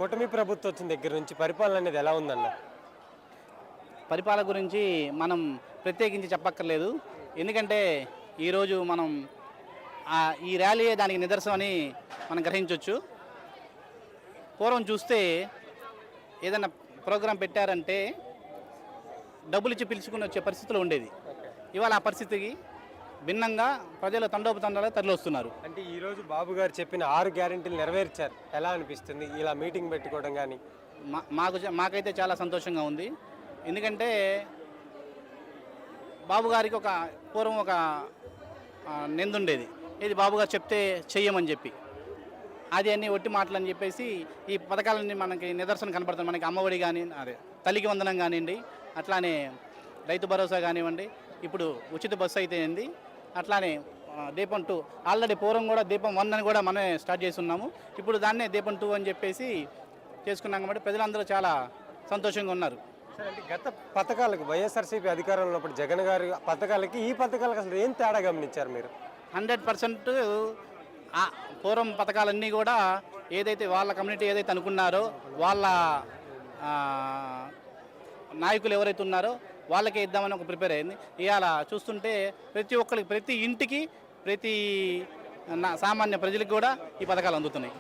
కూటమి ప్రభుత్వం వచ్చిన దగ్గర నుంచి పరిపాలన అనేది ఎలా ఉందన్న? పరిపాలన గురించి మనం ప్రత్యేకించి చెప్పక్కర్లేదు. ఎందుకంటే ఈరోజు మనం ఈ ర్యాలీయే దానికి నిదర్శనం అని మనం గ్రహించవచ్చు. పూర్వం చూస్తే ఏదైనా ప్రోగ్రాం పెట్టారంటే డబ్బులు ఇచ్చి పిలుచుకుని వచ్చే పరిస్థితులు ఉండేది. ఇవాళ ఆ పరిస్థితికి భిన్నంగా ప్రజలు తండోపతండాలుగా తరలివస్తున్నారు. అంటే ఈరోజు బాబు గారు చెప్పిన 6 గ్యారెంటీలు నెరవేర్చారు. ఎలా అనిపిస్తుంది ఇలా మీటింగ్ పెట్టుకోవడం కానీ? మాకైతే చాలా సంతోషంగా ఉంది. ఎందుకంటే బాబు గారికి పూర్వం ఒక నిందుండేది, ఇది బాబు గారు చెప్తే చెయ్యమని చెప్పి. అది అన్ని ఒట్టి మాటలు అని చెప్పేసి ఈ పథకాలన్నీ మనకి నిదర్శనం కనపడుతుంది. మనకి అమ్మఒడి కానీ, అదే తల్లికి వందనం కానివ్వండి, అట్లానే రైతు భరోసా కానివ్వండి, ఇప్పుడు ఉచిత బస్సు అయితే ఏంది, అట్లానే దీపం 2 ఆల్రెడీ పూర్వం కూడా దీపం 1 అని కూడా మనమే స్టార్ట్ చేస్తున్నాము. ఇప్పుడు దాన్నే దీపం 2 అని చెప్పేసి చేసుకున్నాం. కాబట్టి ప్రజలందరూ చాలా సంతోషంగా ఉన్నారు. సరే, అంటే గత పథకాలకు వైఎస్ఆర్సీపీ అధికారంలో ఉన్నప్పుడు జగన్ గారి పథకాలకి ఈ పథకాలకు అసలు ఏం తేడా గమనించారు మీరు? 100% పూర్వం పథకాలన్నీ కూడా ఏదైతే వాళ్ళ కమ్యూనిటీ ఏదైతే అనుకున్నారో, వాళ్ళ నాయకులు ఎవరైతే ఉన్నారో వాళ్ళకే ఇద్దామని ఒక ప్రిపేర్ అయింది. ఇవాళ చూస్తుంటే ప్రతి ఒక్కరికి, ప్రతి ఇంటికి, ప్రతి సామాన్య ప్రజలకు కూడా ఈ పథకాలు అందుతున్నాయి.